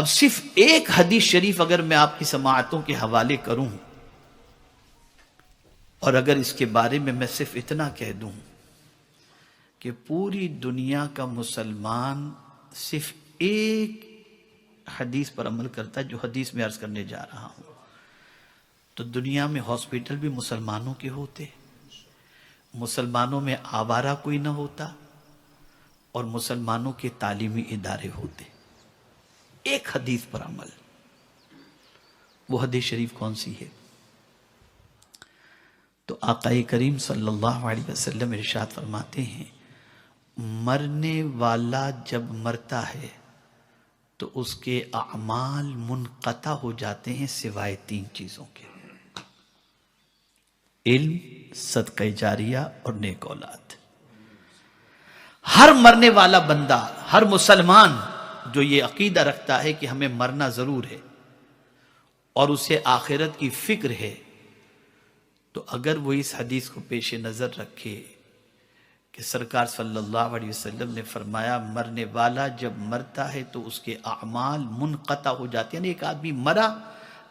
اب صرف ایک حدیث شریف اگر میں آپ کی سماعتوں کے حوالے کروں اور اگر اس کے بارے میں صرف اتنا کہہ دوں کہ پوری دنیا کا مسلمان صرف ایک حدیث پر عمل کرتا ہے جو حدیث میں عرض کرنے جا رہا ہوں، تو دنیا میں ہاسپٹل بھی مسلمانوں کے ہوتے، مسلمانوں میں آوارہ کوئی نہ ہوتا، اور مسلمانوں کے تعلیمی ادارے ہوتے۔ ایک حدیث پر عمل، وہ حدیث شریف کون سی ہے؟ تو آقا کریم صلی اللہ علیہ وسلم ارشاد فرماتے ہیں، مرنے والا جب مرتا ہے تو اس کے اعمال منقطع ہو جاتے ہیں سوائے تین چیزوں کے: علم، صدقہ جاریہ اور نیک اولاد۔ ہر مرنے والا بندہ، ہر مسلمان جو یہ عقیدہ رکھتا ہے کہ ہمیں مرنا ضرور ہے اور اسے آخرت کی فکر ہے، تو اگر وہ اس حدیث کو پیش نظر رکھے کہ سرکار صلی اللہ علیہ وسلم نے فرمایا مرنے والا جب مرتا ہے تو اس کے اعمال منقطع ہو جاتے ہیں، یعنی ایک آدمی مرا،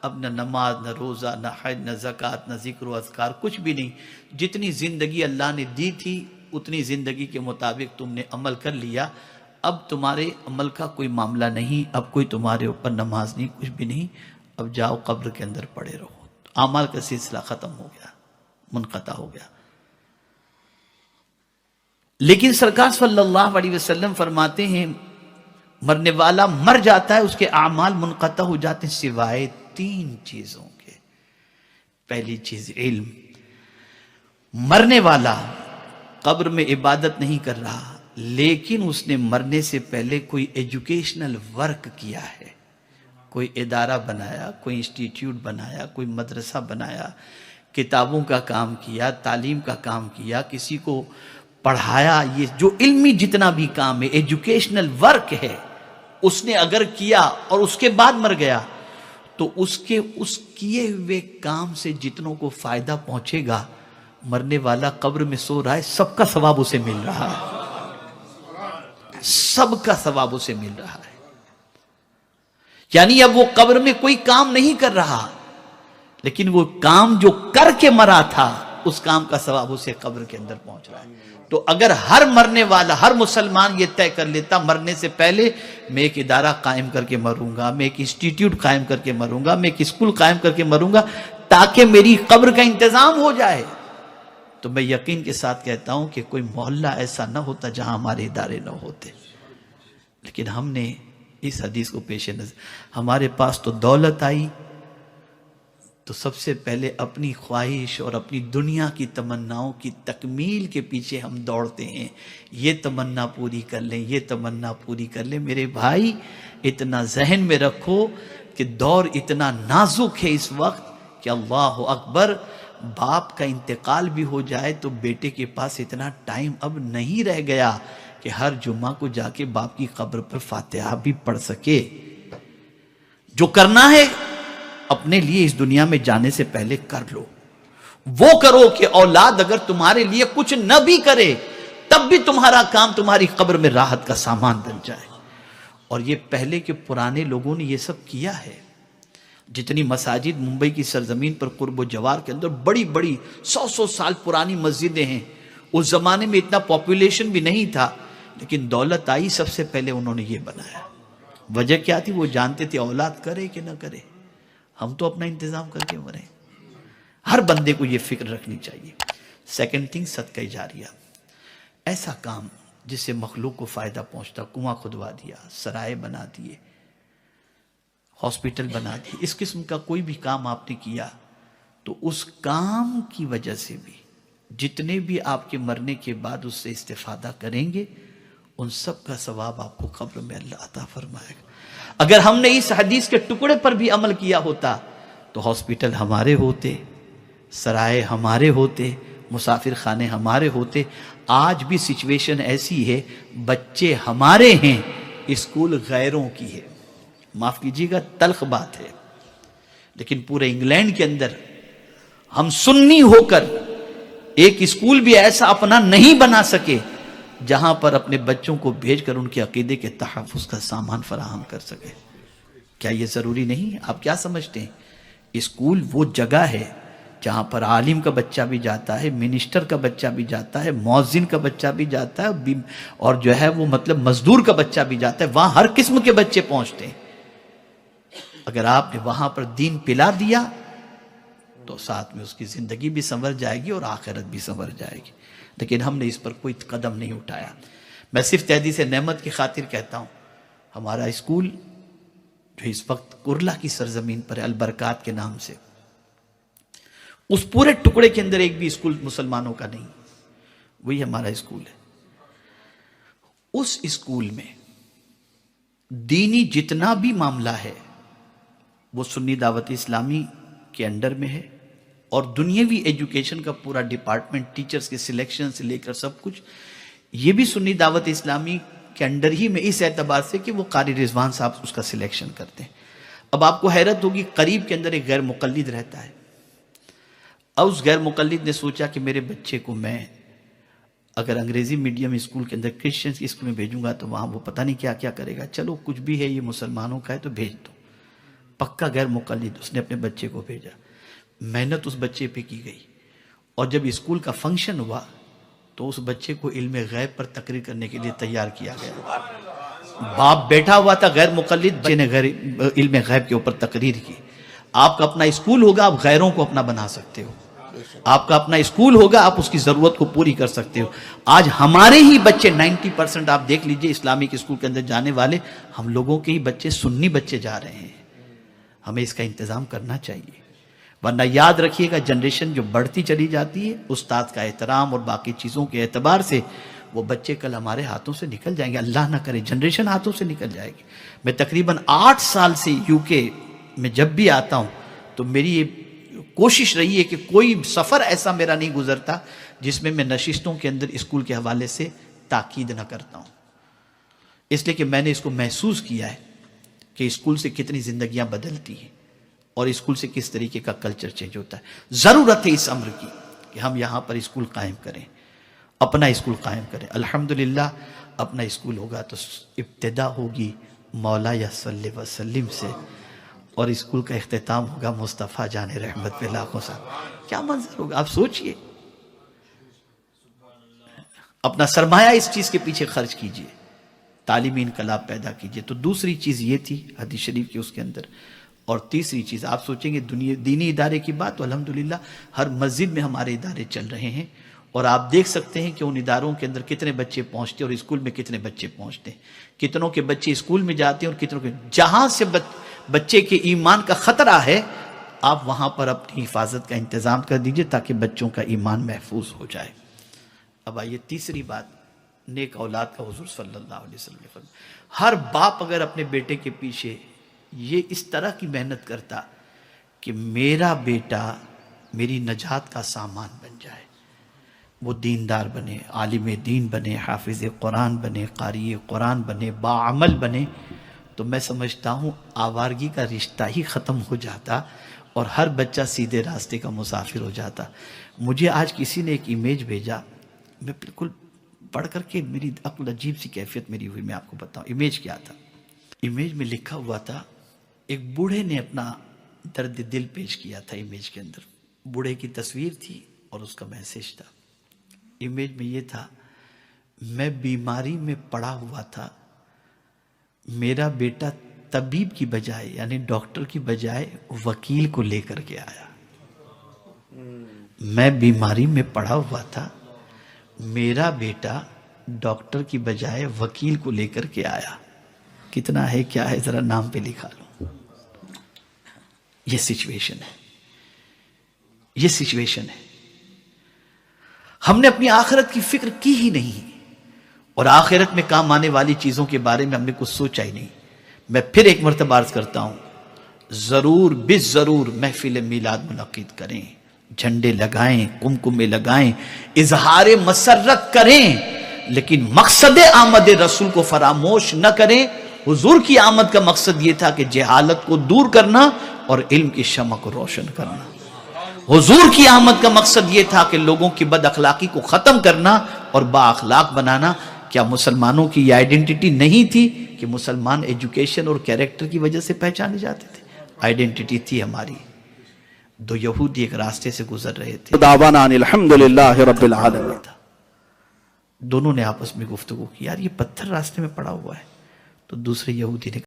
اب نہ نماز، نہ روزہ، نہ حج، نہ زکوٰۃ، نہ ذکر و اذکار، کچھ بھی نہیں، جتنی زندگی اللہ نے دی تھی اتنی زندگی کے مطابق تم نے عمل کر لیا، اب تمہارے عمل کا کوئی معاملہ نہیں، اب کوئی تمہارے اوپر نماز نہیں، کچھ بھی نہیں، اب جاؤ قبر کے اندر پڑے رہو۔ اعمال کا سلسلہ ختم ہو گیا، منقطع ہو گیا۔ لیکن سرکار صلی اللہ علیہ وسلم فرماتے ہیں مرنے والا مر جاتا ہے، اس کے اعمال منقطع ہو جاتے ہیں سوائے تین چیزوں کے۔ پہلی چیز علم، مرنے والا قبر میں عبادت نہیں کر رہا لیکن اس نے مرنے سے پہلے کوئی ایجوکیشنل ورک کیا ہے، کوئی ادارہ بنایا، کوئی انسٹیٹیوٹ بنایا، کوئی مدرسہ بنایا، کتابوں کا کام کیا، تعلیم کا کام کیا، کسی کو پڑھایا، یہ جو علمی جتنا بھی کام ہے، ایجوکیشنل ورک ہے، اس نے اگر کیا اور اس کے بعد مر گیا تو اس کیے ہوئے کام سے جتنوں کو فائدہ پہنچے گا، مرنے والا قبر میں سو رہا ہے، سب کا ثواب اسے مل رہا ہے، سب کا ثواب اسے مل رہا ہے۔ یعنی اب وہ قبر میں کوئی کام نہیں کر رہا لیکن وہ کام جو کر کے مرا تھا اس کام کا ثواب اسے قبر کے اندر پہنچ رہا ہے۔ تو اگر ہر مرنے والا، ہر مسلمان یہ طے کر لیتا مرنے سے پہلے میں ایک ادارہ قائم کر کے مروں گا، میں ایک انسٹیٹیوٹ قائم کر کے مروں گا، میں ایک اسکول قائم کر کے مروں گا تاکہ میری قبر کا انتظام ہو جائے، تو میں یقین کے ساتھ کہتا ہوں کہ کوئی محلہ ایسا نہ ہوتا جہاں ہمارے ادارے نہ ہوتے۔ لیکن ہم نے اس حدیث کو پیش نظر، ہمارے پاس تو دولت آئی تو سب سے پہلے اپنی خواہش اور اپنی دنیا کی تمناؤں کی تکمیل کے پیچھے ہم دوڑتے ہیں، یہ تمنا پوری کر لیں، یہ تمنا پوری کر لیں۔ میرے بھائی اتنا ذہن میں رکھو کہ دور اتنا نازک ہے اس وقت کہ اللہ اکبر، باپ کا انتقال بھی ہو جائے تو بیٹے کے پاس اتنا ٹائم اب نہیں رہ گیا کہ ہر جمعہ کو جا کے باپ کی قبر پر فاتحہ بھی پڑھ سکے۔ جو کرنا ہے اپنے لیے اس دنیا میں جانے سے پہلے کر لو، وہ کرو کہ اولاد اگر تمہارے لیے کچھ نہ بھی کرے تب بھی تمہارا کام تمہاری قبر میں راحت کا سامان بن جائے۔ اور یہ پہلے کے پرانے لوگوں نے یہ سب کیا ہے۔ جتنی مساجد ممبئی کی سرزمین پر قرب و جوار کے اندر بڑی بڑی 100 سال پرانی مسجدیں ہیں، اس زمانے میں اتنا پاپولیشن بھی نہیں تھا، لیکن دولت آئی سب سے پہلے انہوں نے یہ بنایا۔ وجہ کیا تھی؟ وہ جانتے تھے اولاد کرے کہ نہ کرے، ہم تو اپنا انتظام کر کے مریں۔ ہر بندے کو یہ فکر رکھنی چاہیے۔ سیکنڈ تھنگ، صدقہ جاریہ، ایسا کام جس سے مخلوق کو فائدہ پہنچتا۔ کنواں کھدوا دیا، سرائے بنا دیے، ہاسپٹل بنا دیے، اس قسم کا کوئی بھی کام آپ نے کیا تو اس کام کی وجہ سے بھی جتنے بھی آپ کے مرنے کے بعد اس سے استفادہ کریں گے ان سب کا ثواب آپ کو قبر میں اللہ عطا فرمائے گا۔ اگر ہم نے اس حدیث کے ٹکڑے پر بھی عمل کیا ہوتا تو ہاسپٹل ہمارے ہوتے، سرائے ہمارے ہوتے، مسافر خانے ہمارے ہوتے۔ آج بھی سچویشن ایسی ہے، بچے ہمارے ہیں، اسکول غیروں کی ہے۔ معاف کیجیے گا، تلخ بات ہے، لیکن پورے انگلینڈ کے اندر ہم سنی ہو کر ایک اسکول بھی ایسا اپنا نہیں بنا سکے جہاں پر اپنے بچوں کو بھیج کر ان کے عقیدے کے تحفظ کا سامان فراہم کر سکے۔ کیا یہ ضروری نہیں ہے؟ آپ کیا سمجھتے ہیں؟ اسکول وہ جگہ ہے جہاں پر عالم کا بچہ بھی جاتا ہے، منسٹر کا بچہ بھی جاتا ہے، مؤذن کا بچہ بھی جاتا ہے، اور جو ہے وہ مطلب مزدور کا بچہ بھی جاتا ہے، وہاں ہر قسم کے بچے پہنچتے ہیں۔ اگر آپ نے وہاں پر دین پلا دیا تو ساتھ میں اس کی زندگی بھی سنور جائے گی اور آخرت بھی سنور جائے گی، لیکن ہم نے اس پر کوئی قدم نہیں اٹھایا۔ میں صرف تحدیث نعمت کی خاطر کہتا ہوں، ہمارا اسکول جو اس وقت کرلا کی سرزمین پر ہے، البرکات کے نام سے، اس پورے ٹکڑے کے اندر ایک بھی اسکول مسلمانوں کا نہیں، وہی ہمارا اسکول ہے۔ اس اسکول میں دینی جتنا بھی معاملہ ہے وہ سنی دعوت اسلامی کے انڈر میں ہے، اور دنیاوی ایجوکیشن کا پورا ڈپارٹمنٹ، ٹیچرز کے سلیکشن سے لے کر سب کچھ، یہ بھی سنی دعوت اسلامی کے انڈر ہی میں، اس اعتبار سے کہ وہ قاری رضوان صاحب اس کا سلیکشن کرتے ہیں۔ اب آپ کو حیرت ہوگی، قریب کے اندر ایک غیر مقلد رہتا ہے، اور اس غیر مقلد نے سوچا کہ میرے بچے کو میں اگر انگریزی میڈیم اسکول کے اندر کرسچن کی اسکول میں بھیجوں گا تو وہاں وہ پتہ نہیں کیا کیا کرے گا، چلو کچھ بھی ہے یہ مسلمانوں کا ہے تو بھیج دو۔ پکا غیر مقلد، اس نے اپنے بچے کو بھیجا، محنت اس بچے پہ کی گئی، اور جب اسکول کا فنکشن ہوا تو اس بچے کو علم غیب پر تقریر کرنے کے لیے تیار کیا گیا۔ باپ بیٹھا ہوا تھا غیر مقلد، بچے نے علم غیب کے اوپر تقریر کی۔ آپ کا اپنا اسکول ہوگا، آپ غیروں کو اپنا بنا سکتے ہو، آپ کا اپنا اسکول ہوگا، آپ اس کی ضرورت کو پوری کر سکتے ہو۔ آج ہمارے ہی بچے 90% آپ دیکھ لیجئے اسلامک اسکول کے اندر جانے والے، ہم لوگوں کے ہی بچے سنی بچے جا رہے ہیں۔ ہمیں اس کا انتظام کرنا چاہیے، ورنہ یاد رکھیے گا جنریشن جو بڑھتی چلی جاتی ہے، استاد کا احترام اور باقی چیزوں کے اعتبار سے وہ بچے کل ہمارے ہاتھوں سے نکل جائیں گے، اللہ نہ کرے جنریشن ہاتھوں سے نکل جائے گی۔ میں تقریباً 8 سال سے UK میں جب بھی آتا ہوں تو میری یہ کوشش رہی ہے کہ کوئی سفر ایسا میرا نہیں گزرتا جس میں نشستوں کے اندر اسکول کے حوالے سے تاکید نہ کرتا ہوں، اس لیے کہ میں نے اس کو محسوس کیا ہے کہ اسکول سے کتنی زندگیاں بدلتی ہیں اور اسکول سے کس طریقے کا کلچر چینج ہوتا ہے۔ ضرورت ہے اس امر کی کہ ہم یہاں پر اسکول قائم کریں، اپنا اسکول قائم کریں۔ الحمدللہ اپنا اسکول ہوگا تو ابتدا ہوگی مولا یا صلی وسلم سے، اور اسکول کا اختتام ہوگا مصطفیٰ جان رحمت پہ لاکھوں صاحب۔ کیا منظر ہوگا آپ سوچئے، اپنا سرمایہ اس چیز کے پیچھے خرچ کیجئے، تعلیمی انقلاب پیدا کیجئے۔ تو دوسری چیز یہ تھی حدیث شریف کے اس کے اندر، اور تیسری چیز آپ سوچیں گے دینی ادارے کی بات، تو الحمدللہ ہر مسجد میں ہمارے ادارے چل رہے ہیں، اور آپ دیکھ سکتے ہیں کہ ان اداروں کے اندر کتنے بچے پہنچتے ہیں اور اسکول میں کتنے بچے پہنچتے ہیں، کتنوں کے بچے اسکول میں جاتے ہیں اور کتنوں کے، جہاں سے بچے کے ایمان کا خطرہ ہے آپ وہاں پر اپنی حفاظت کا انتظام کر دیجئے تاکہ بچوں کا ایمان محفوظ ہو جائے۔ اب آئیے تیسری بات، نیک اولاد کا حضور صلی اللہ علیہ وسلم نے فرمایا، ہر باپ اگر اپنے بیٹے کے پیچھے یہ اس طرح کی محنت کرتا کہ میرا بیٹا میری نجات کا سامان بن جائے، وہ دیندار بنے، عالم دین بنے، حافظ قرآن بنے، قاری قرآن بنے، باعمل بنے، تو میں سمجھتا ہوں آوارگی کا رشتہ ہی ختم ہو جاتا اور ہر بچہ سیدھے راستے کا مسافر ہو جاتا۔ مجھے آج کسی نے ایک امیج بھیجا، میں بالکل پڑھ کر کے میری عقل عجیب سی کیفیت میری ہوئی، میں آپ کو بتاؤں امیج کیا تھا۔ امیج میں لکھا ہوا تھا، ایک بوڑھے نے اپنا درد دل پیش کیا تھا امیج کے اندر، بوڑھے کی تصویر تھی اور اس کا میسج تھا۔ امیج میں یہ تھا، میں بیماری میں پڑا ہوا تھا، میرا بیٹا طبیب کی بجائے یعنی ڈاکٹر کی بجائے وکیل کو لے کر کے آیا۔ میں بیماری میں پڑا ہوا تھا، میرا بیٹا ڈاکٹر کی بجائے وکیل کو لے کر کے آیا۔ کتنا ہے کیا ہے ذرا نام پہ لکھا لو۔ یہ سچویشن ہے، یہ سچویشن ہے۔ ہم نے اپنی آخرت کی فکر کی ہی نہیں، اور آخرت میں کام آنے والی چیزوں کے بارے میں ہم نے کچھ سوچا ہی نہیں۔ میں پھر ایک مرتبہ عرض کرتا ہوں، ضرور بالضرور محفل میلاد منعقد کریں، جھنڈے لگائیں، کمکمے لگائیں، اظہار مسرت کریں، لیکن مقصد آمد رسول کو فراموش نہ کریں۔ حضور کی آمد کا مقصد یہ تھا کہ جہالت کو دور کرنا اور علم کی شمع کو روشن کرنا۔ حضور کی آمد کا مقصد یہ تھا کہ لوگوں کی بد اخلاقی کو ختم کرنا اور با اخلاق بنانا۔ کیا مسلمانوں کی یہ آئیڈینٹی نہیں تھی کہ مسلمان ایجوکیشن اور کیریکٹر کی وجہ سے پہچانے جاتے تھے، آئیڈینٹی تھی ہماری. دو یہودی ایک راستے سے گزر رہے تھے، دعوانا ان الحمدللہ رب العالمین. دونوں نے آپس میں گفتگو کی، یار یہ پتھر راستے میں پڑا ہوا ہے. تو دوسرے یہودی نے